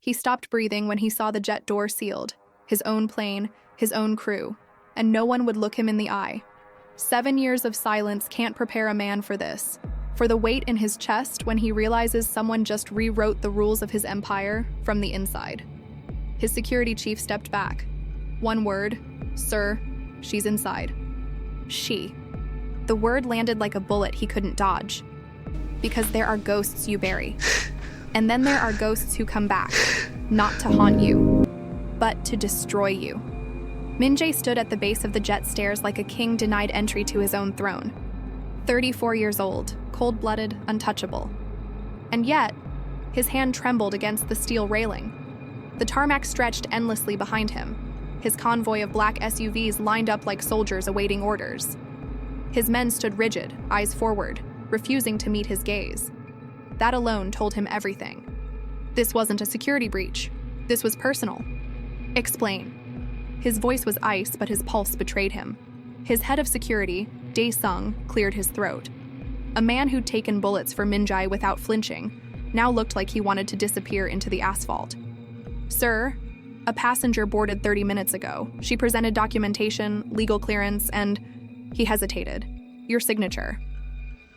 He stopped breathing when he saw the jet door sealed, his own plane, his own crew, and no one would look him in the eye. 7 years of silence can't prepare a man for this, for the weight in his chest when he realizes someone just rewrote the rules of his empire from the inside. His security chief stepped back. One word, "Sir, she's inside." She. The word landed like a bullet he couldn't dodge. Because there are ghosts you bury. And then there are ghosts who come back, not to haunt you, but to destroy you. Min-jae stood at the base of the jet stairs like a king denied entry to his own throne. 34 years old, cold-blooded, untouchable. And yet, his hand trembled against the steel railing. The tarmac stretched endlessly behind him. His convoy of black SUVs lined up like soldiers awaiting orders. His men stood rigid, eyes forward, refusing to meet his gaze. That alone told him everything. This wasn't a security breach. This was personal. Explain. His voice was ice, but his pulse betrayed him. His head of security, Dae-sung, cleared his throat. A man who'd taken bullets for Min-jae without flinching now looked like he wanted to disappear into the asphalt. "Sir, a passenger boarded 30 minutes ago. She presented documentation, legal clearance, and..." He hesitated. "Your signature."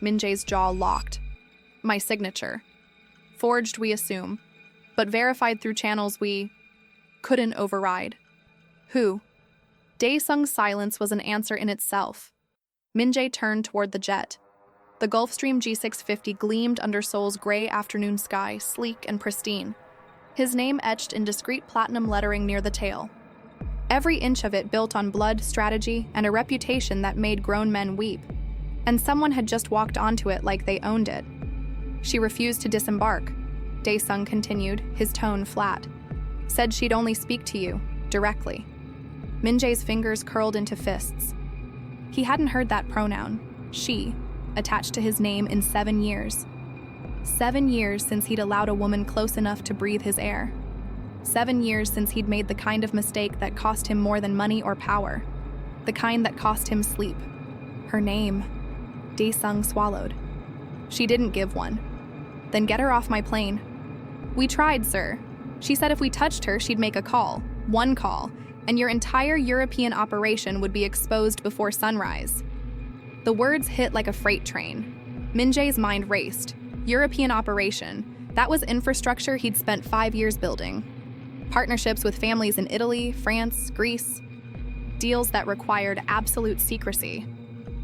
Min-jae's jaw locked. "My signature. Forged, we assume, but verified through channels we couldn't override." "Who?" Dae-sung's silence was an answer in itself. Min-jae turned toward the jet. The Gulfstream G650 gleamed under Seoul's gray afternoon sky, sleek and pristine. His name etched in discreet platinum lettering near the tail. Every inch of it built on blood, strategy, and a reputation that made grown men weep. And someone had just walked onto it like they owned it. "She refused to disembark," Dae-sung continued, his tone flat. "Said she'd only speak to you, directly." Min-jae's fingers curled into fists. He hadn't heard that pronoun, she, attached to his name in 7 years. 7 years since he'd allowed a woman close enough to breathe his air. 7 years since he'd made the kind of mistake that cost him more than money or power. The kind that cost him sleep. Her name. Dae-sung swallowed. "She didn't give one." "Then get her off my plane." "We tried, sir. She said if we touched her, she'd make a call. One call. And your entire European operation would be exposed before sunrise." The words hit like a freight train. Min-jae's mind raced. European operation. That was infrastructure he'd spent 5 years building. Partnerships with families in Italy, France, Greece. Deals that required absolute secrecy.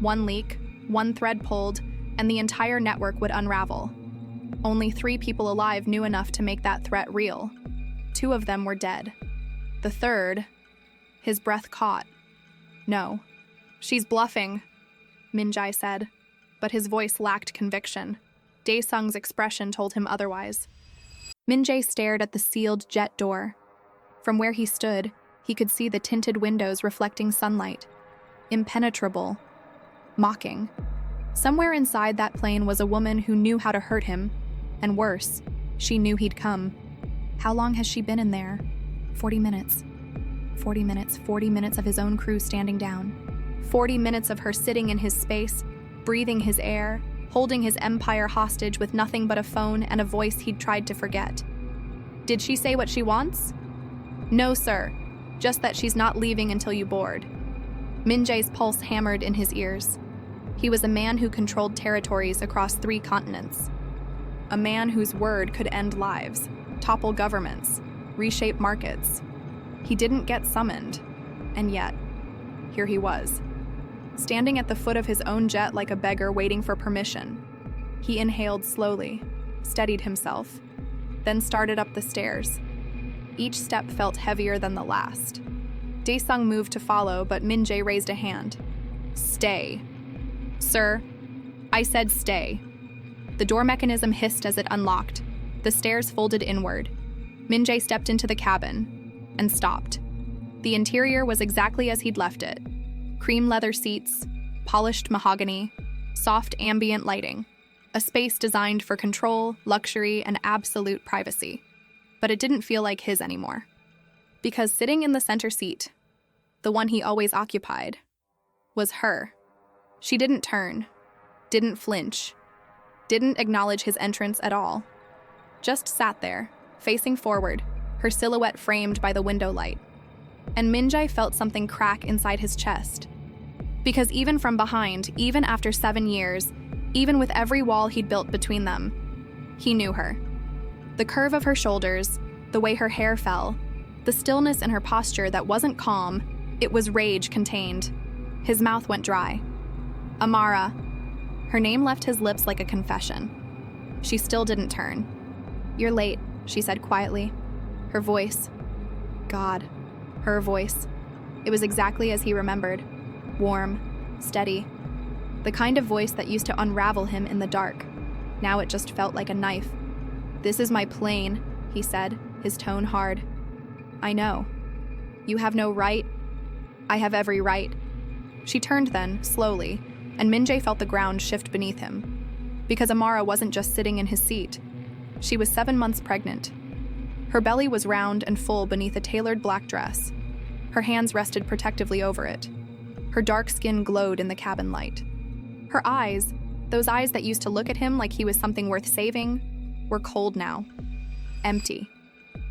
One leak, one thread pulled, and the entire network would unravel. Only 3 people alive knew enough to make that threat real. 2 of them were dead. The third... His breath caught. "No. She's bluffing," Min-jae said, but his voice lacked conviction. Dae-sung's expression told him otherwise. Min-jae stared at the sealed jet door. From where he stood, he could see the tinted windows reflecting sunlight. Impenetrable. Mocking. Somewhere inside that plane was a woman who knew how to hurt him. And worse, she knew he'd come. How long has she been in there? 40 minutes. 40 minutes, 40 minutes of his own crew standing down. 40 minutes of her sitting in his space, breathing his air, holding his empire hostage with nothing but a phone and a voice he'd tried to forget. Did she say what she wants? "No, sir. Just that she's not leaving until you board." Min-jae's pulse hammered in his ears. He was a man who controlled territories across 3 continents. A man whose word could end lives, topple governments, reshape markets. He didn't get summoned, and yet, here he was, standing at the foot of his own jet like a beggar waiting for permission. He inhaled slowly, steadied himself, then started up the stairs. Each step felt heavier than the last. Dae-sung moved to follow, but Min-jae raised a hand. "Stay." "Sir, I said stay." The door mechanism hissed as it unlocked. The stairs folded inward. Min-jae stepped into the cabin and stopped. The interior was exactly as he'd left it. Cream leather seats, polished mahogany, soft ambient lighting. A space designed for control, luxury, and absolute privacy. But it didn't feel like his anymore. Because sitting in the center seat, the one he always occupied, was her. She didn't turn, didn't flinch, didn't acknowledge his entrance at all. Just sat there, facing forward, her silhouette framed by the window light. And Min-jae felt something crack inside his chest. Because even from behind, even after 7 years, even with every wall he'd built between them, he knew her. The curve of her shoulders, the way her hair fell, the stillness in her posture that wasn't calm, it was rage contained. His mouth went dry. Amara. Her name left his lips like a confession. She still didn't turn. "You're late," she said quietly. Her voice. God. Her voice. It was exactly as he remembered. Warm, steady. The kind of voice that used to unravel him in the dark. Now it just felt like a knife. "This is my plane," he said, his tone hard. "I know. You have no right. I have every right." She turned then, slowly, and Min-jae felt the ground shift beneath him. Because Amara wasn't just sitting in his seat. She was 7 months pregnant. Her belly was round and full beneath a tailored black dress. Her hands rested protectively over it. Her dark skin glowed in the cabin light. Her eyes, those eyes that used to look at him like he was something worth saving, were cold now. Empty.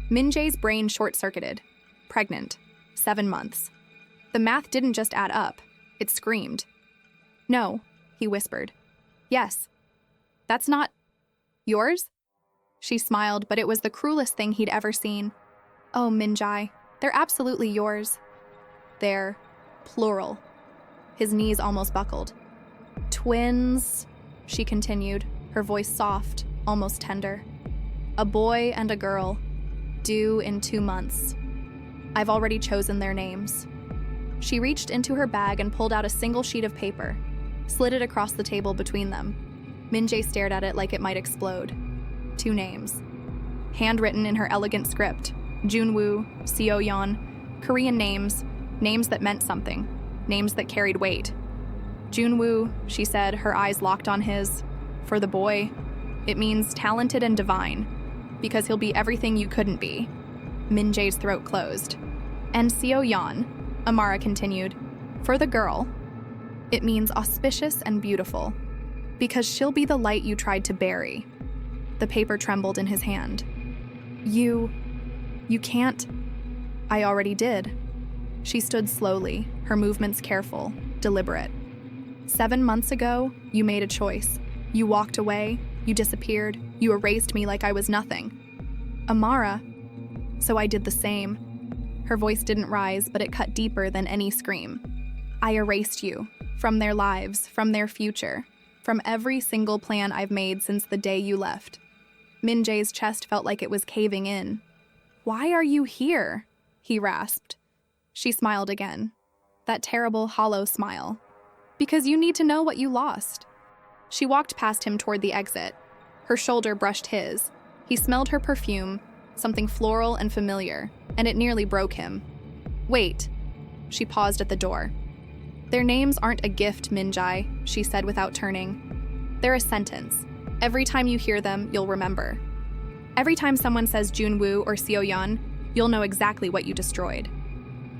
Min-jae's brain short-circuited. Pregnant. 7 months. The math didn't just add up. It screamed. "No," he whispered. "Yes. That's not... yours?" She smiled, but it was the cruelest thing he'd ever seen. "Oh, Min-jae, they're absolutely yours." "They're plural." His knees almost buckled. "Twins," she continued, her voice soft, almost tender. "A boy and a girl, due in 2 months. I've already chosen their names." She reached into her bag and pulled out a single sheet of paper, slid it across the table between them. Min-jae stared at it like it might explode. 2 names. Handwritten in her elegant script, Junwoo, Seo-yeon, Korean names, names that meant something, names that carried weight. "Junwoo," she said, her eyes locked on his. "For the boy, it means talented and divine, because he'll be everything you couldn't be." Min-jae's throat closed. "And Seo-yeon," Amara continued, "for the girl, it means auspicious and beautiful, because she'll be the light you tried to bury." The paper trembled in his hand. You can't." "I already did." She stood slowly, her movements careful, deliberate. 7 months ago, you made a choice. You walked away, you disappeared, you erased me like I was nothing. Amara. So I did the same. Her voice didn't rise, but it cut deeper than any scream. "I erased you, from their lives, from their future, from every single plan I've made since the day you left." Min-jae's chest felt like it was caving in. "Why are you here?" he rasped. She smiled again. That terrible, hollow smile. "Because you need to know what you lost." She walked past him toward the exit. Her shoulder brushed his. He smelled her perfume, something floral and familiar, and it nearly broke him. "Wait." She paused at the door. "Their names aren't a gift, Min-jae," she said without turning. "They're a sentence. Every time you hear them, you'll remember. Every time someone says Junwoo or Seo-yeon, you'll know exactly what you destroyed."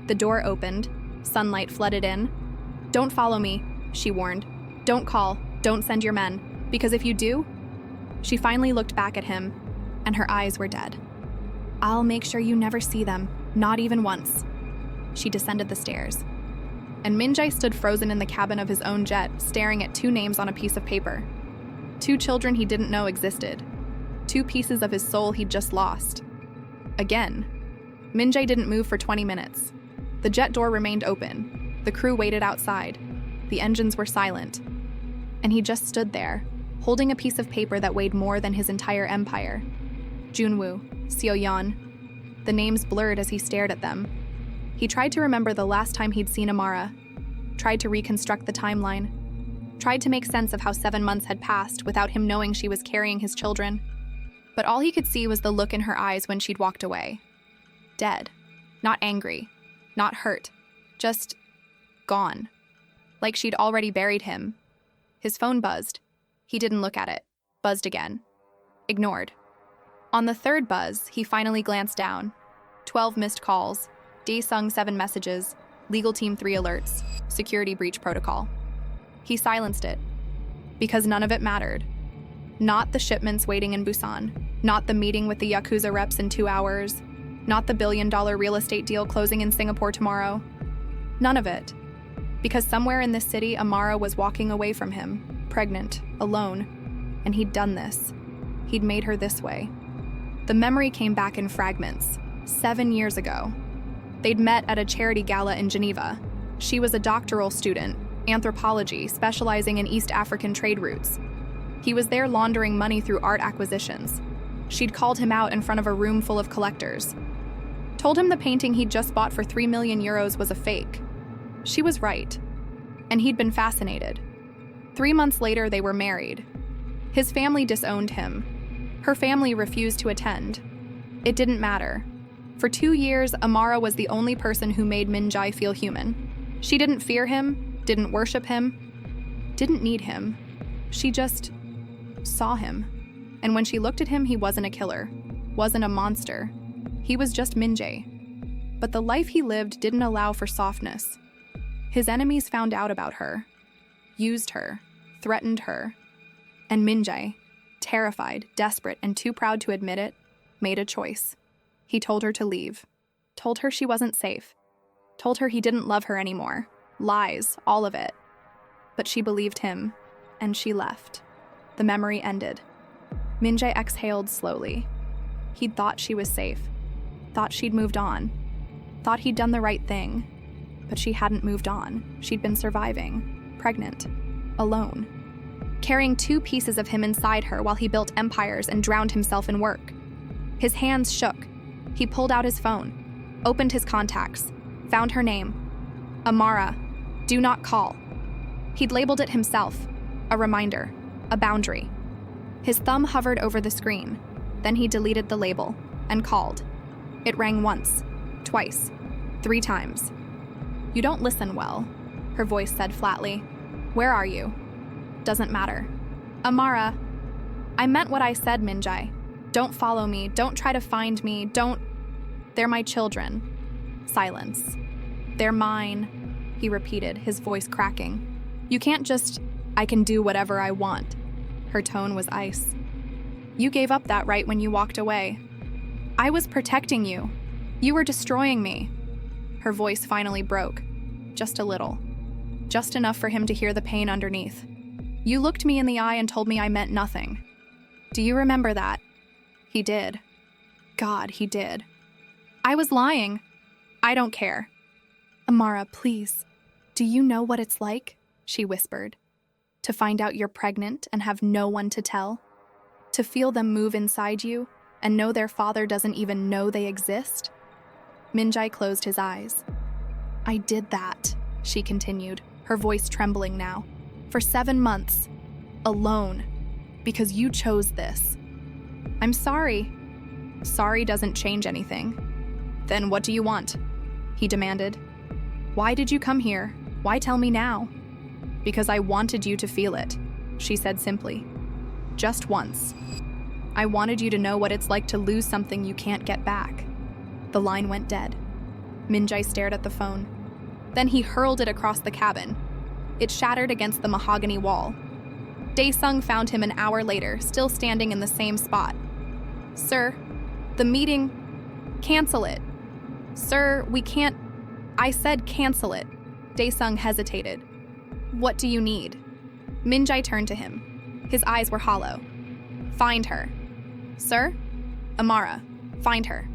The door opened. Sunlight flooded in. "Don't follow me," she warned. "Don't call. Don't send your men. Because if you do..." She finally looked back at him, and her eyes were dead. "I'll make sure you never see them, not even once." She descended the stairs. And Min-jae stood frozen in the cabin of his own jet, staring at 2 names on a piece of paper. 2 children he didn't know existed. 2 pieces of his soul he'd just lost. Again. Min-jae didn't move for 20 minutes. The jet door remained open. The crew waited outside. The engines were silent. And he just stood there, holding a piece of paper that weighed more than his entire empire. Junwoo, Seo-yeon. The names blurred as he stared at them. He tried to remember the last time he'd seen Amara, tried to reconstruct the timeline, tried to make sense of how 7 months had passed without him knowing she was carrying his children. But all he could see was the look in her eyes when she'd walked away. Dead. Not angry. Not hurt. Just gone. Like she'd already buried him. His phone buzzed. He didn't look at it. Buzzed again. Ignored. On the 3rd buzz, he finally glanced down. 12 missed calls. Daesung 7 messages. Legal team 3 alerts. Security breach protocol. He silenced it. Because none of it mattered. Not the shipments waiting in Busan. Not the meeting with the Yakuza reps in 2 hours. Not the billion-dollar real estate deal closing in Singapore tomorrow. None of it. Because somewhere in this city, Amara was walking away from him, pregnant, alone, and he'd done this. He'd made her this way. The memory came back in fragments, 7 years ago. They'd met at a charity gala in Geneva. She was a doctoral student, anthropology, specializing in East African trade routes. He was there laundering money through art acquisitions. She'd called him out in front of a room full of collectors. Told him the painting he'd just bought for 3 million euros was a fake. She was right. And he'd been fascinated. 3 months later, they were married. His family disowned him. Her family refused to attend. It didn't matter. For 2 years, Amara was the only person who made Minjai feel human. She didn't fear him, didn't worship him, didn't need him. She just saw him. And when she looked at him, he wasn't a killer, wasn't a monster. He was just Minjai. But the life he lived didn't allow for softness. His enemies found out about her, used her, threatened her. And Minjai, terrified, desperate, and too proud to admit it, made a choice. He told her to leave, told her she wasn't safe, told her he didn't love her anymore. Lies, all of it. But she believed him, and she left. The memory ended. Minjai exhaled slowly. He'd thought she was safe, thought she'd moved on, thought he'd done the right thing. But she hadn't moved on. She'd been surviving, pregnant, alone, carrying 2 pieces of him inside her while he built empires and drowned himself in work. His hands shook. He pulled out his phone, opened his contacts, found her name. Amara, do not call. He'd labeled it himself, a reminder, a boundary. His thumb hovered over the screen. Then he deleted the label and called. It rang once, twice, 3 times. You don't listen well, her voice said flatly. Where are you? Doesn't matter. Amara, I meant what I said, Minjai. Don't follow me, don't try to find me, don't. They're my children. Silence. They're mine, he repeated, his voice cracking. You can't just, I can do whatever I want. Her tone was ice. You gave up that right when you walked away. I was protecting you. You were destroying me. Her voice finally broke, just a little. Just enough for him to hear the pain underneath. You looked me in the eye and told me I meant nothing. Do you remember that? He did. God, he did. I was lying. I don't care. Amara, please. Do you know what it's like? She whispered. To find out you're pregnant and have no one to tell? To feel them move inside you and know their father doesn't even know they exist? Minjai closed his eyes. I did that, she continued, her voice trembling now. For 7 months. Alone. Because you chose this. I'm sorry. Sorry doesn't change anything. Then what do you want? He demanded. Why did you come here? Why tell me now? Because I wanted you to feel it, she said simply. Just once. I wanted you to know what it's like to lose something you can't get back. The line went dead. Minjai stared at the phone. Then he hurled it across the cabin. It shattered against the mahogany wall. Daesung found him an hour later, still standing in the same spot. Sir, the meeting... Cancel it. Sir, we can't... I said cancel it. Daesung hesitated. What do you need? Minjai turned to him. His eyes were hollow. Find her. Sir? Amara, find her.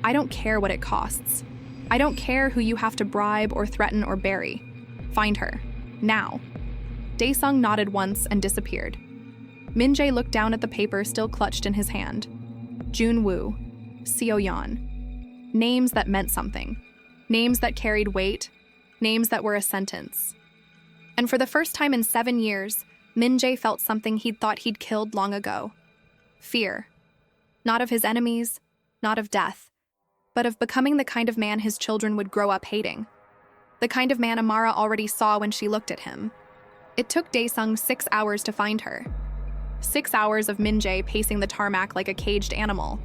I don't care what it costs. I don't care who you have to bribe or threaten or bury. Find her. Now. Daesung nodded once and disappeared. Minjai looked down at the paper still clutched in his hand. Junwoo, Seoyeon. Names that meant something. Names that carried weight. Names that were a sentence. And for the first time in 7 years, Minjai felt something he'd thought he'd killed long ago. Fear. Not of his enemies, not of death, but of becoming the kind of man his children would grow up hating. The kind of man Amara already saw when she looked at him. It took Daesung 6 hours to find her. 6 hours of Minjai pacing the tarmac like a caged animal.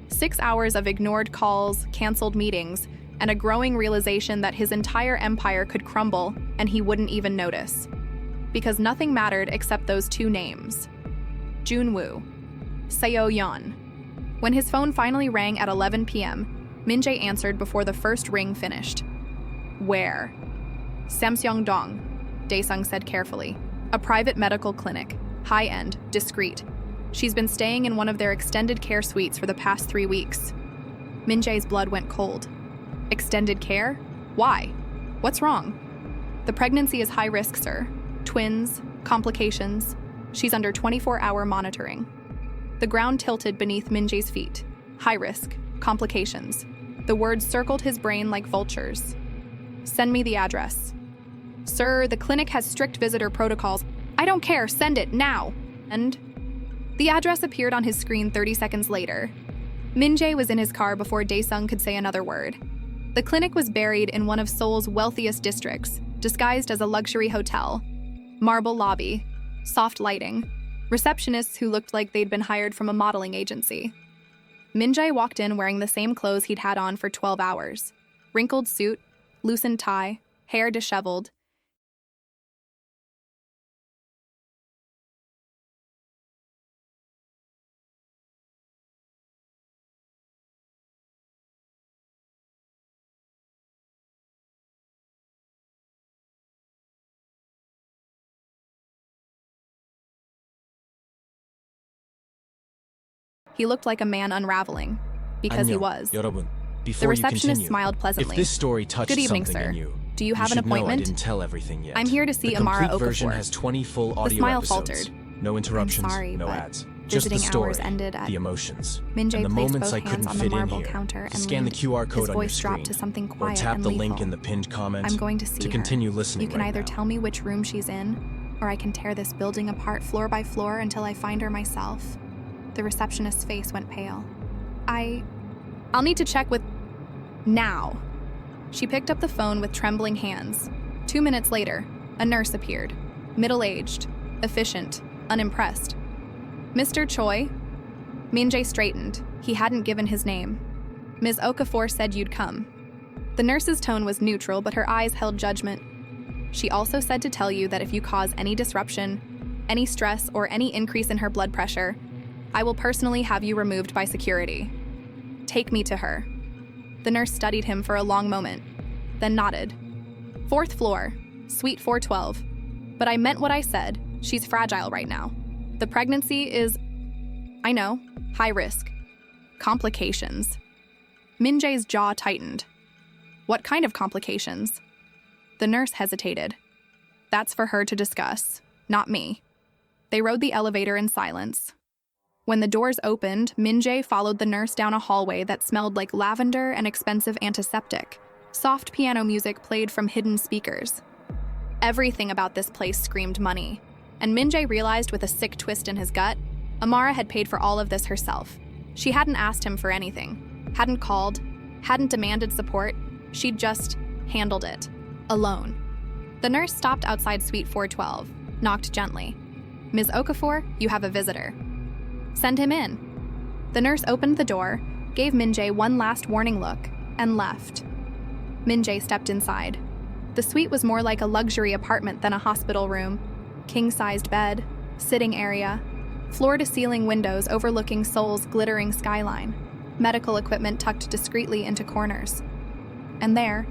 6 hours of ignored calls, canceled meetings, and a growing realization that his entire empire could crumble and he wouldn't even notice. Because nothing mattered except those 2 names. Junwoo, Seoyeon. When his phone finally rang at 11 p.m., Min-jae answered before the first ring finished. Where? Samseong-dong, Dae-sung said carefully. A private medical clinic. High-end, discreet. She's been staying in one of their extended care suites for the past 3 weeks. Min-jae's blood went cold. Extended care? Why? What's wrong? The pregnancy is high risk, sir. Twins, complications. She's under 24-hour monitoring. The ground tilted beneath Min-jae's feet. High risk, complications. The words circled his brain like vultures. Send me the address. Sir, the clinic has strict visitor protocols. I don't care, send it, now. And the address appeared on his screen 30 seconds later. Min-jae was in his car before Dae-sung could say another word. The clinic was buried in one of Seoul's wealthiest districts, disguised as a luxury hotel. Marble lobby, soft lighting, receptionists who looked like they'd been hired from a modeling agency. Min-jae walked in wearing the same clothes he'd had on for 12 hours. Wrinkled suit, loosened tie, hair disheveled. He looked like a man unraveling, because he was. 여러분. The Before receptionist you continue, smiled pleasantly. if this story touched Good evening, something sir. in you, Do you have you an should know I appointment? didn't tell everything yet. I'm here to see the Amara complete version Okafor. has 20 full audio smile episodes. faltered. No interruptions, sorry, no but ads. Just the visiting story, hours ended at- the emotions, Min-jae and the placed moments both I hands couldn't on the fit in marble here. counter and Scan the leaned. QR code His on your voice dropped screen, to something or quiet tap and the link lethal. in the pinned comment I'm going to see to her. continue listening You can right either now. tell me which room she's in, or I can tear this building apart floor by floor until I find her myself. The receptionist's face went pale. I'll need to check with... now. She picked up the phone with trembling hands. 2 minutes later, a nurse appeared. Middle-aged, efficient, unimpressed. Mr. Choi? Min-jae straightened. He hadn't given his name. Ms. Okafor said you'd come. The nurse's tone was neutral, but her eyes held judgment. She also said to tell you that if you cause any disruption, any stress, or any increase in her blood pressure, I will personally have you removed by security. Take me to her. The nurse studied him for a long moment, then nodded. 4th floor, suite 412. But I meant what I said. She's fragile right now. The pregnancy is, I know, high risk. Complications. Min-jae's jaw tightened. What kind of complications? The nurse hesitated. That's for her to discuss, not me. They rode the elevator in silence. When the doors opened, Min-jae followed the nurse down a hallway that smelled like lavender and expensive antiseptic. Soft piano music played from hidden speakers. Everything about this place screamed money, and Min-jae realized with a sick twist in his gut, Amara had paid for all of this herself. She hadn't asked him for anything, hadn't called, hadn't demanded support. She'd just handled it, alone. The nurse stopped outside suite 412, knocked gently. Ms. Okafor, you have a visitor. Send him in. The nurse opened the door, gave Min-jae one last warning look, and left. Min-jae stepped inside. The suite was more like a luxury apartment than a hospital room. King-sized bed, sitting area, floor-to-ceiling windows overlooking Seoul's glittering skyline, medical equipment tucked discreetly into corners. And there,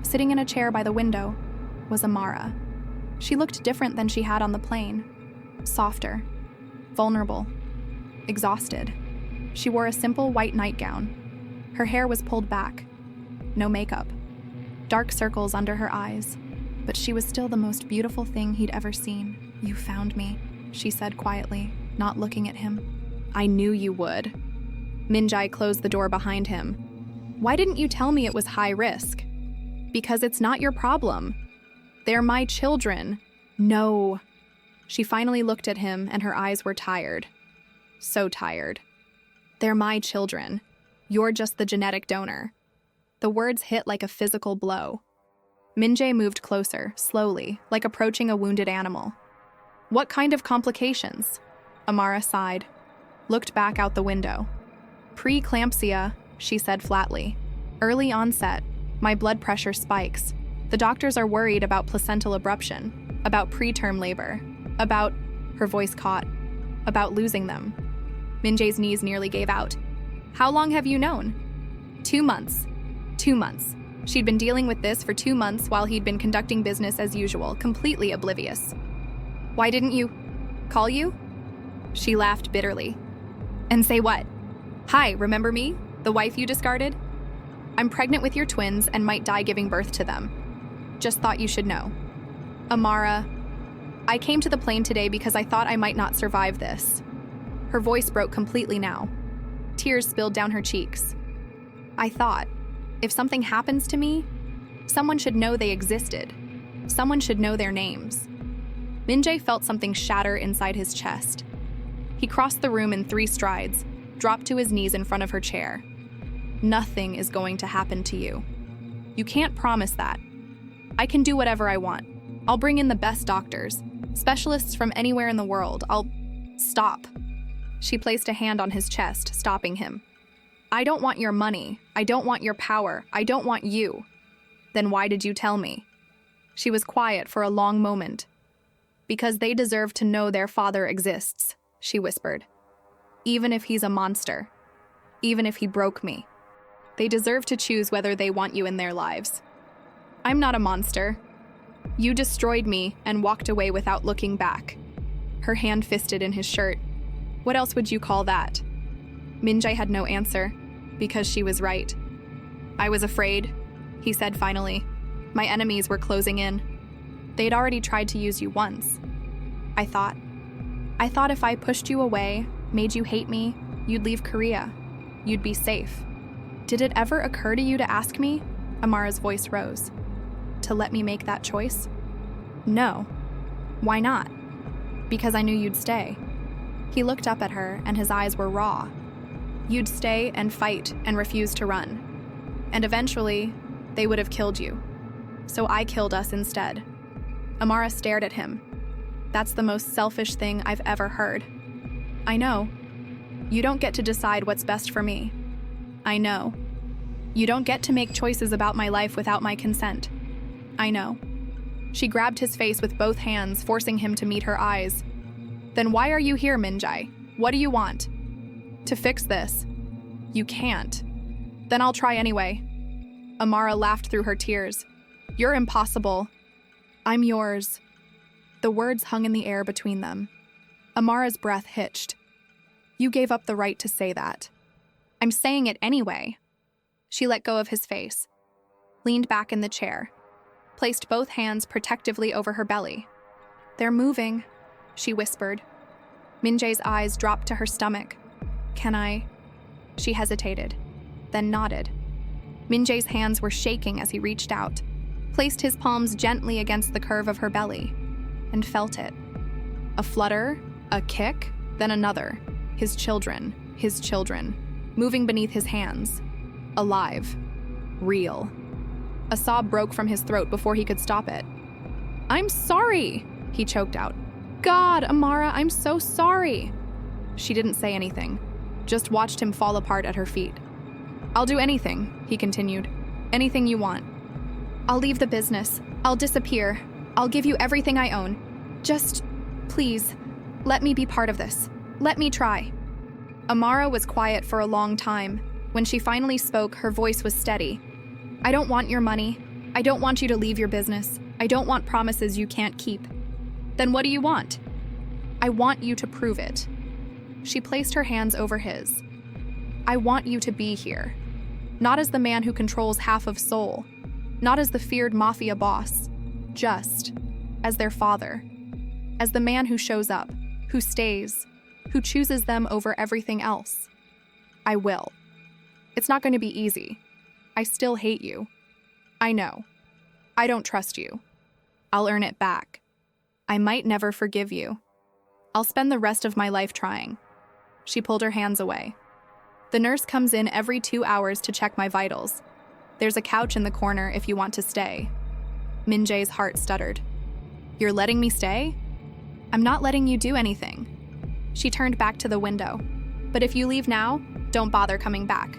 sitting in a chair by the window, was Amara. She looked different than she had on the plane. Softer, vulnerable, exhausted. She wore a simple white nightgown. Her hair was pulled back. No makeup. Dark circles under her eyes. But she was still the most beautiful thing he'd ever seen. You found me, she said quietly, not looking at him. I knew you would. Min-jae closed the door behind him. Why didn't you tell me it was high risk? Because it's not your problem. They're my children. No. She finally looked at him, and her eyes were tired. So tired. They're my children. You're just the genetic donor. The words hit like a physical blow. Min-jae moved closer, slowly, like approaching a wounded animal. What kind of complications? Amara sighed, looked back out the window. Preeclampsia, she said flatly. Early onset. My blood pressure spikes. The doctors are worried about placental abruption, about preterm labor, about, her voice caught, about losing them. Min-jae's knees nearly gave out. How long have you known? 2 months. 2 months. She'd been dealing with this for 2 months while he'd been conducting business as usual, completely oblivious. Why didn't you call you? She laughed bitterly. And say what? Hi, remember me? The wife you discarded? I'm pregnant with your twins and might die giving birth to them. Just thought you should know. Amara, I came to the plane today because I thought I might not survive this. Her voice broke completely now. Tears spilled down her cheeks. I thought, if something happens to me, someone should know they existed. Someone should know their names. Min-jae felt something shatter inside his chest. He crossed the room in 3 strides, dropped to his knees in front of her chair. Nothing is going to happen to you. You can't promise that. I can do whatever I want. I'll bring in the best doctors, specialists from anywhere in the world. Stop. She placed a hand on his chest, stopping him. I don't want your money. I don't want your power. I don't want you. Then why did you tell me? She was quiet for a long moment. Because they deserve to know their father exists, she whispered. Even if he's a monster. Even if he broke me. They deserve to choose whether they want you in their lives. I'm not a monster. You destroyed me and walked away without looking back. Her hand fisted in his shirt. What else would you call that? Min-jae had no answer, because she was right. I was afraid, he said finally. My enemies were closing in. They'd already tried to use you once. I thought if I pushed you away, made you hate me, you'd leave Korea. You'd be safe. Did it ever occur to you to ask me? Amara's voice rose. To let me make that choice? No. Why not? Because I knew you'd stay. He looked up at her, and his eyes were raw. You'd stay and fight and refuse to run. And eventually, they would have killed you. So I killed us instead. Amara stared at him. That's the most selfish thing I've ever heard. I know. You don't get to decide what's best for me. I know. You don't get to make choices about my life without my consent. I know. She grabbed his face with both hands, forcing him to meet her eyes. Then why are you here, Min-jae? What do you want? To fix this. You can't. Then I'll try anyway. Amara laughed through her tears. You're impossible. I'm yours. The words hung in the air between them. Amara's breath hitched. You gave up the right to say that. I'm saying it anyway. She let go of his face, leaned back in the chair, placed both hands protectively over her belly. They're moving, she whispered. Min-jae's eyes dropped to her stomach. Can I? She hesitated, then nodded. Min-jae's hands were shaking as he reached out, placed his palms gently against the curve of her belly, and felt it. A flutter, a kick, then another. His children, moving beneath his hands. Alive. Real. A sob broke from his throat before he could stop it. I'm sorry, he choked out. God, Amara, I'm so sorry. She didn't say anything, just watched him fall apart at her feet. I'll do anything, he continued. Anything you want. I'll leave the business. I'll disappear. I'll give you everything I own. Just, please, let me be part of this. Let me try. Amara was quiet for a long time. When she finally spoke, her voice was steady. I don't want your money. I don't want you to leave your business. I don't want promises you can't keep. Then what do you want? I want you to prove it. She placed her hands over his. I want you to be here. Not as the man who controls half of Seoul. Not as the feared mafia boss. Just as their father. As the man who shows up, who stays, who chooses them over everything else. I will. It's not going to be easy. I still hate you. I know. I don't trust you. I'll earn it back. I might never forgive you. I'll spend the rest of my life trying. She pulled her hands away. The nurse comes in every 2 hours to check my vitals. There's a couch in the corner if you want to stay. Min-jae's heart stuttered. You're letting me stay? I'm not letting you do anything. She turned back to the window. But if you leave now, don't bother coming back.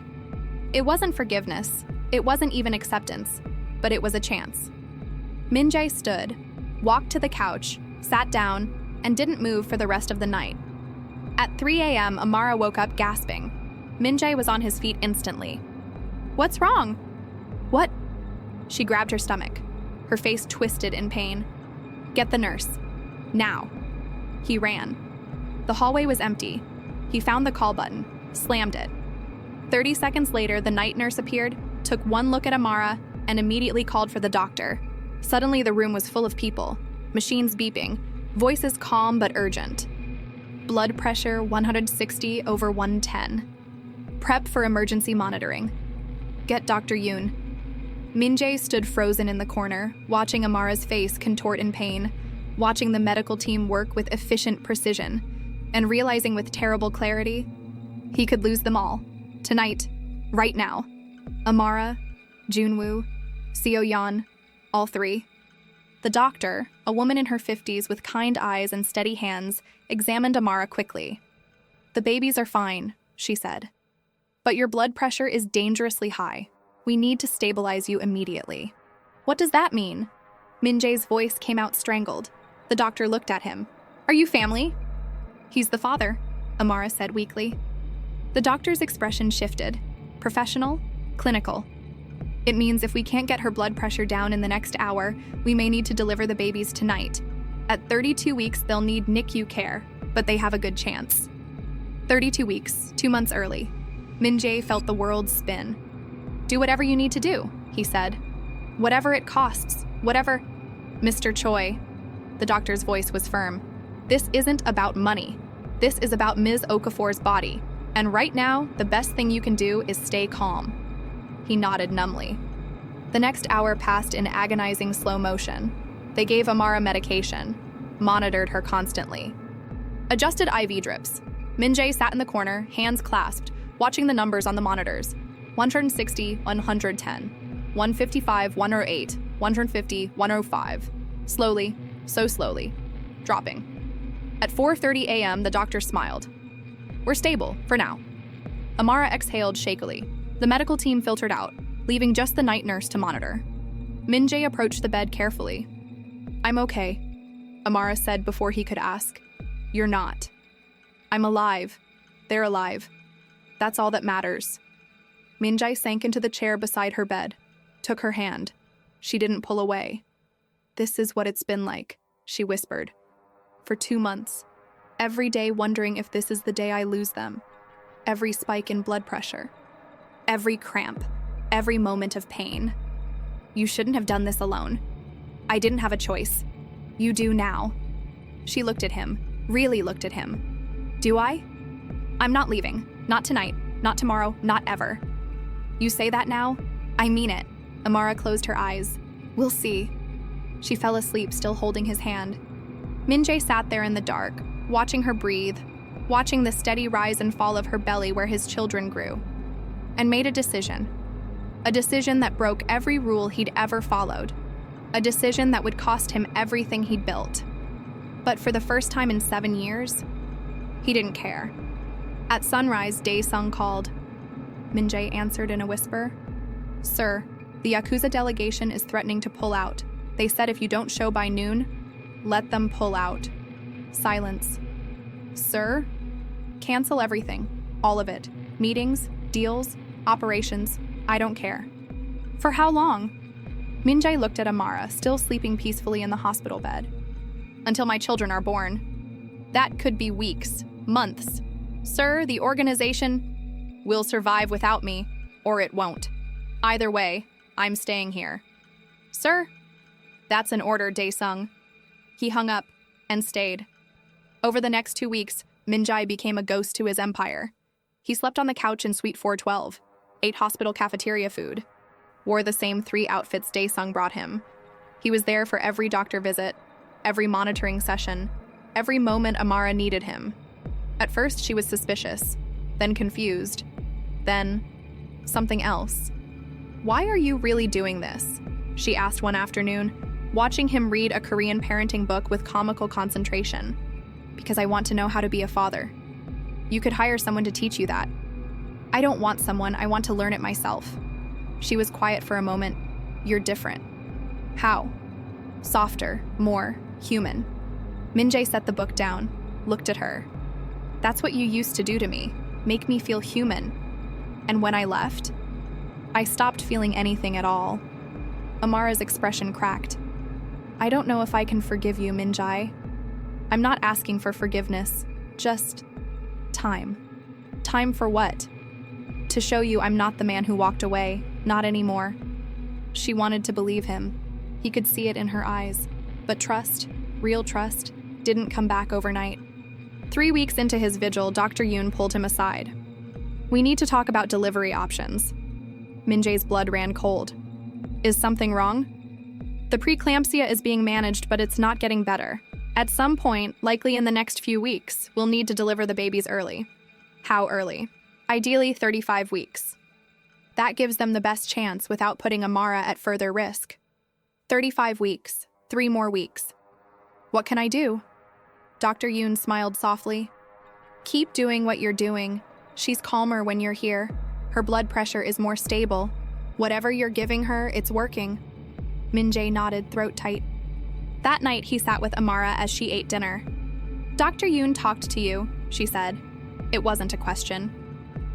It wasn't forgiveness. It wasn't even acceptance. But it was a chance. Min-jae stood, walked to the couch, sat down, and didn't move for the rest of the night. At 3 a.m., Amara woke up gasping. Min-jae was on his feet instantly. "What's wrong?" "What?" She grabbed her stomach, her face twisted in pain. "Get the nurse. Now." He ran. The hallway was empty. He found the call button, slammed it. 30 seconds later, the night nurse appeared, took one look at Amara, and immediately called for the doctor. Suddenly, the room was full of people, machines beeping, voices calm but urgent. Blood pressure 160/110. Prep for emergency monitoring. Get Dr. Yoon. Min-jae stood frozen in the corner, watching Amara's face contort in pain, watching the medical team work with efficient precision, and realizing with terrible clarity, he could lose them all. Tonight, right now. Amara, Junwoo, Seo-yeon, all three. The doctor, a woman in her 50s with kind eyes and steady hands, examined Amara quickly. "The babies are fine," she said. "But your blood pressure is dangerously high. We need to stabilize you immediately." "What does that mean?" Min-jae's voice came out strangled. The doctor looked at him. "Are you family?" "He's the father," Amara said weakly. The doctor's expression shifted. Professional, clinical. "It means if we can't get her blood pressure down in the next hour, we may need to deliver the babies tonight. At 32 weeks, they'll need NICU care, but they have a good chance." 32 weeks, 2 months early. Min-jae felt the world spin. "Do whatever you need to do," he said. "Whatever it costs, whatever—" "Mr. Choi," the doctor's voice was firm. "This isn't about money. This is about Ms. Okafor's body. And right now, the best thing you can do is stay calm." He nodded numbly. The next hour passed in agonizing slow motion. They gave Amara medication, monitored her constantly. Adjusted IV drips. Min-jae sat in the corner, hands clasped, watching the numbers on the monitors. 160, 110, 155, 108, 150, 105. Slowly, so slowly, dropping. At 4:30 a.m., the doctor smiled. "We're stable, for now." Amara exhaled shakily. The medical team filtered out, leaving just the night nurse to monitor. Min-jae approached the bed carefully. "I'm okay," Amara said before he could ask. "You're not." "I'm alive. They're alive. That's all that matters." Min-jae sank into the chair beside her bed, took her hand. She didn't pull away. "This is what it's been like," she whispered. "For 2 months. Every day wondering if this is the day I lose them. Every spike in blood pressure. Every cramp. Every moment of pain. You shouldn't have done this alone. I didn't have a choice. You do now." She looked at him, really looked at him. "Do I? I'm not leaving. Not tonight. Not tomorrow. Not ever." "You say that now? I mean it." Amara closed her eyes. "We'll see." She fell asleep, still holding his hand. Min-jae sat there in the dark, watching her breathe, watching the steady rise and fall of her belly where his children grew, and made a decision. A decision that broke every rule he'd ever followed. A decision that would cost him everything he'd built. But for the first time in 7 years, he didn't care. At sunrise, Dae-sung called. Min-jae answered in a whisper. "Sir, the Yakuza delegation is threatening to pull out. They said if you don't show by noon, let them pull out." Silence. "Sir?" "Cancel everything. All of it. Meetings, deals, operations. I don't care." "For how long?" Min-jae looked at Amara, still sleeping peacefully in the hospital bed. "Until my children are born. That could be weeks, months. Sir, the organization will survive without me, or it won't. Either way, I'm staying here." "Sir?" "That's an order, Dae-sung." He hung up and stayed. Over the next 2 weeks, Min-jae became a ghost to his empire. He slept on the couch in Suite 412, ate hospital cafeteria food, wore the same 3 outfits Dae-sung brought him. He was there for every doctor visit, every monitoring session, every moment Amara needed him. At first, she was suspicious, then confused, then something else. "Why are you really doing this?" she asked one afternoon, watching him read a Korean parenting book with comical concentration. "Because I want to know how to be a father." "You could hire someone to teach you that." "I don't want someone, I want to learn it myself." She was quiet for a moment. "You're different." "How?" "Softer, more human." Min-jae set the book down, looked at her. "That's what you used to do to me, make me feel human. And when I left, I stopped feeling anything at all. Amara's expression cracked. I don't know if I can forgive you, Minjai. I'm not asking for forgiveness, just time. Time for what? To show you I'm not the man who walked away, not anymore. She wanted to believe him. He could see it in her eyes. But trust, real trust, didn't come back overnight. 3 weeks into his vigil, Dr. Yoon pulled him aside. We need to talk about delivery options. Minjae's blood ran cold. Is something wrong? The preeclampsia is being managed, but it's not getting better. At some point, likely in the next few weeks, we'll need to deliver the babies early. How early? Ideally 35 weeks. That gives them the best chance without putting Amara at further risk. 35 weeks, 3 more weeks. What can I do? Dr. Yoon smiled softly. Keep doing what you're doing. She's calmer when you're here. Her blood pressure is more stable. Whatever you're giving her, it's working. Minjae nodded, throat tight. That night, he sat with Amara as she ate dinner. Dr. Yoon talked to you, she said. It wasn't a question.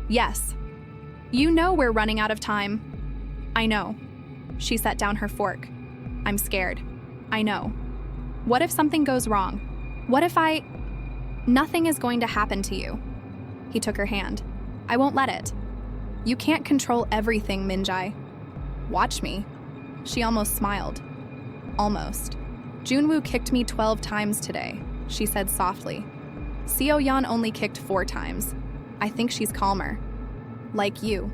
Yes. You know we're running out of time. I know. She set down her fork. I'm scared. I know. What if something goes wrong? What if Nothing is going to happen to you. He took her hand. I won't let it. You can't control everything, Minjai. Watch me. She almost smiled. Almost. Junwoo kicked me 12 times today, she said softly. Seo-yeon only kicked 4 times. I think she's calmer. Like you.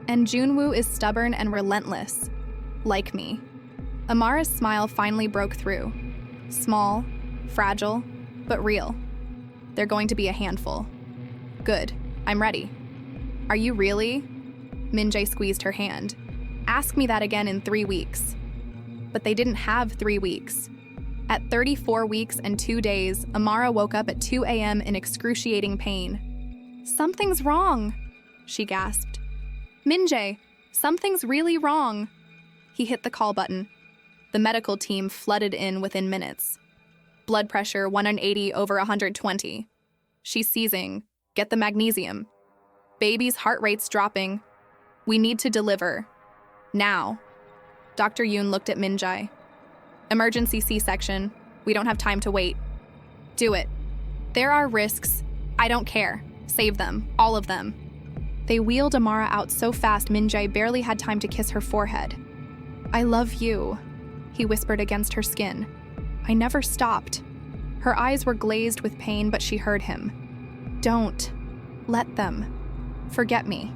And Junwoo is stubborn and relentless. Like me. Amara's smile finally broke through. Small, fragile, but real. They're going to be a handful. Good. I'm ready. Are you really? Minjae squeezed her hand. Ask me that again in 3 weeks. But they didn't have 3 weeks. At 34 weeks and 2 days, Amara woke up at 2 a.m. in excruciating pain. Something's wrong, she gasped. Minjae, something's really wrong. He hit the call button. The medical team flooded in within minutes. Blood pressure 180/120. She's seizing. Get the magnesium. Baby's heart rate's dropping. We need to deliver. Now. Dr. Yoon looked at Minjae. Emergency C-section. We don't have time to wait. Do it. There are risks. I don't care. Save them. All of them. They wheeled Amara out so fast Minjae barely had time to kiss her forehead. I love you, he whispered against her skin. I never stopped. Her eyes were glazed with pain, but she heard him. Don't. Let them. Forget me,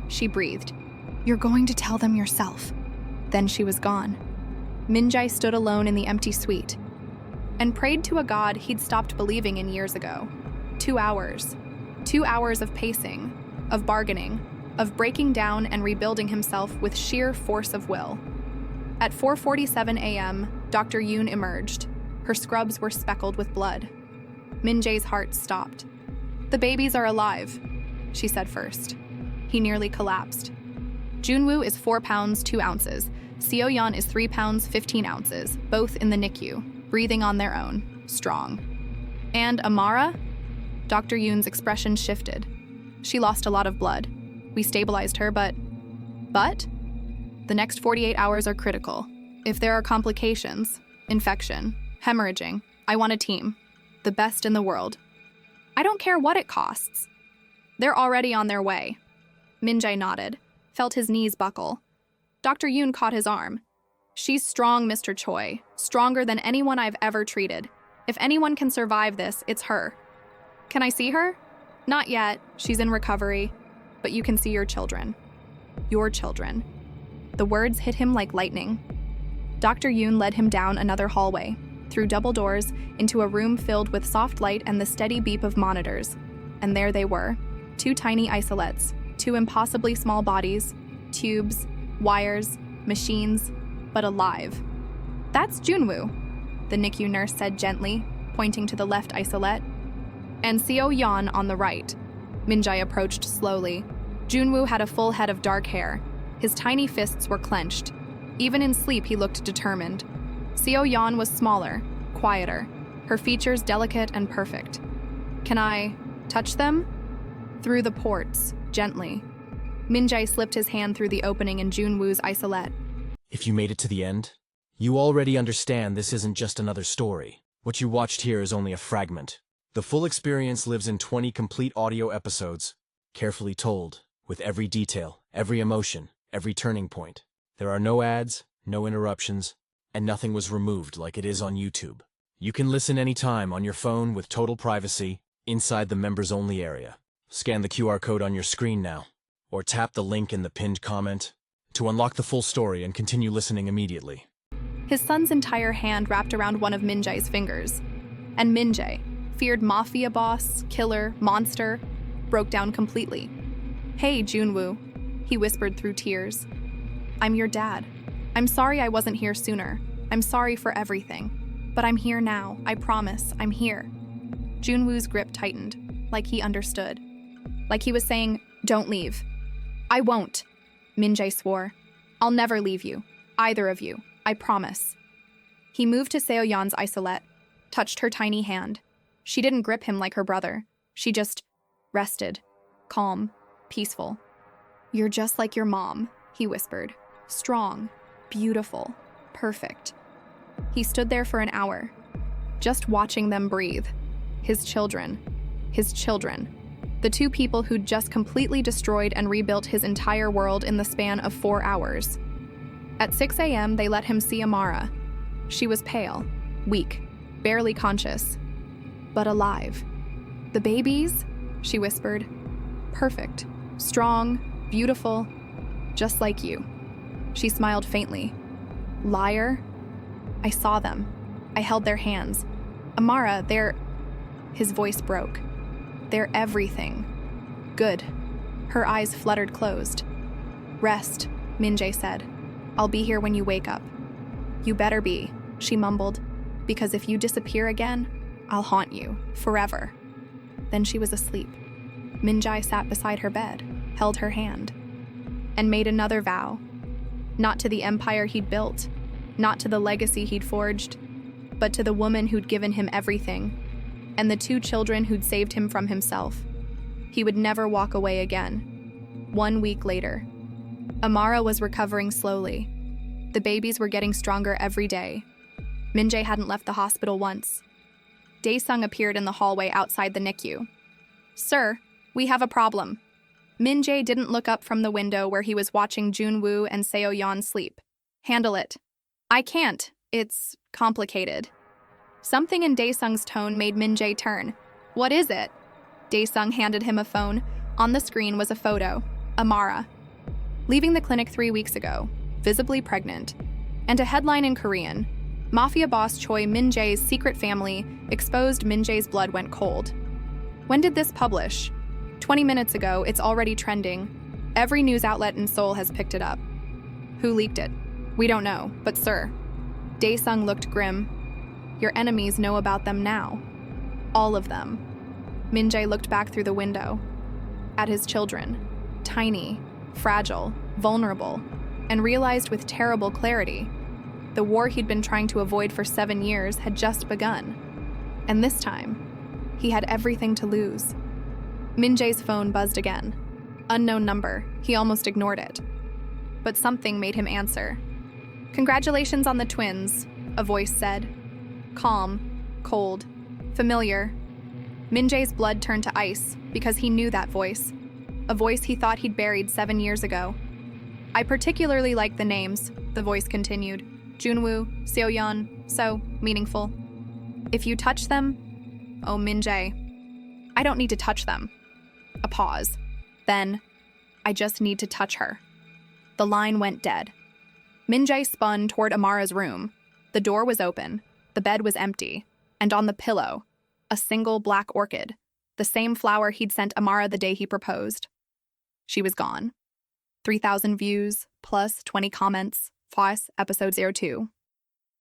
she breathed. You're going to tell them yourself. Then she was gone. Minjae stood alone in the empty suite and prayed to a god he'd stopped believing in years ago. 2 hours. 2 hours of pacing, of bargaining, of breaking down and rebuilding himself with sheer force of will. At 4:47 a.m., Dr. Yoon emerged. Her scrubs were speckled with blood. Minjae's heart stopped. The babies are alive, she said first. He nearly collapsed. Junwoo is 4 pounds 2 ounces. Seo-yeon is 3 pounds 15 ounces, both in the NICU, breathing on their own, strong. And Amara? Dr. Yoon's expression shifted. She lost a lot of blood. We stabilized her, but? The next 48 hours are critical. If there are complications, infection, hemorrhaging, I want a team. The best in the world. I don't care what it costs. They're already on their way. Minjae nodded, felt his knees buckle. Dr. Yoon caught his arm. She's strong, Mr. Choi. Stronger than anyone I've ever treated. If anyone can survive this, it's her. Can I see her? Not yet. She's in recovery. But you can see your children. Your children. The words hit him like lightning. Dr. Yoon led him down another hallway, through double doors, into a room filled with soft light and the steady beep of monitors. And there they were. 2 tiny isolettes, 2 impossibly small bodies, tubes, wires, machines, but alive. That's Junwoo, the NICU nurse said gently, pointing to the left isolette. And Seo-yeon on the right. Minjae approached slowly. Junwoo had a full head of dark hair. His tiny fists were clenched. Even in sleep, he looked determined. Seo-yeon was smaller, quieter, her features delicate and perfect. Can I touch them? Through the ports, gently. Min-jae slipped his hand through the opening in Junwoo's isolette. If you made it to the end, you already understand this isn't just another story. What you watched here is only a fragment. The full experience lives in 20 complete audio episodes, carefully told, with every detail, every emotion, every turning point. There are no ads, no interruptions, and nothing was removed like it is on YouTube. You can listen anytime on your phone with total privacy, inside the members-only area. Scan the QR code on your screen now, or tap the link in the pinned comment to unlock the full story and continue listening immediately. His son's entire hand wrapped around one of Min-jae's fingers. And Min-jae, feared mafia boss, killer, monster, broke down completely. "Hey, Junwoo," he whispered through tears. "I'm your dad. I'm sorry I wasn't here sooner. I'm sorry for everything. But I'm here now. I promise, I'm here." Junwoo's grip tightened, like he understood. Like he was saying, "Don't leave." "I won't," Min-jae swore. "I'll never leave you. Either of you. I promise." He moved to Seo-yeon's isolette, touched her tiny hand. She didn't grip him like her brother. She just rested, calm, peaceful. "You're just like your mom," he whispered. "Strong, beautiful, perfect." He stood there for an hour, just watching them breathe. His children. The two people who'd just completely destroyed and rebuilt his entire world in the span of 4 hours. At 6 a.m., they let him see Amara. She was pale, weak, barely conscious, but alive. "The babies?" she whispered. "Perfect, strong, beautiful, just like you." She smiled faintly. "Liar?" "I saw them. I held their hands. Amara, they're..." His voice broke. "They're everything. Good." Her eyes fluttered closed. "Rest," Min-jae said. "I'll be here when you wake up." "You better be," she mumbled, "because if you disappear again, I'll haunt you, forever." Then she was asleep. Min-jae sat beside her bed, held her hand, and made another vow. Not to the empire he'd built, not to the legacy he'd forged, but to the woman who'd given him everything, and the 2 children who'd saved him from himself. He would never walk away again. 1 week later, Amara was recovering slowly. The babies were getting stronger every day. Min-jae hadn't left the hospital once. Dae-sung appeared in the hallway outside the NICU. "Sir, we have a problem." Min-jae didn't look up from the window where he was watching Junwoo and Seo-yeon sleep. "Handle it." "I can't. It's complicated." Something in Dae-sung's tone made Min-jae turn. "What is it?" Dae-sung handed him a phone. On the screen was a photo. Amara. Leaving the clinic 3 weeks ago, visibly pregnant. And a headline in Korean. Mafia boss Choi Min-jae's secret family exposed. Min-jae's blood went cold. When did this publish? 20 minutes ago. It's already trending. Every news outlet in Seoul has picked it up. Who leaked it? We don't know, but sir. Dae-sung looked grim. Your enemies know about them now. All of them. Min-jae looked back through the window. At his children. Tiny, fragile, vulnerable, and realized with terrible clarity the war he'd been trying to avoid for 7 years had just begun. And this time, he had everything to lose. Min-jae's phone buzzed again. Unknown number. He almost ignored it. But something made him answer. "Congratulations on the twins," a voice said. Calm, cold, familiar. Min-jae's blood turned to ice because he knew that voice. A voice he thought he'd buried 7 years ago. "I particularly like the names," the voice continued. "Junwoo, Seo-yeon, so meaningful. If you touch them..." "Oh, Min-jae, I don't need to touch them." A pause. Then, "I just need to touch her." The line went dead. Min-jae spun toward Amara's room. The door was open, the bed was empty, and on the pillow, a single black orchid, the same flower he'd sent Amara the day he proposed. She was gone. 3,000 views, plus 20 comments. FOSS, episode 02.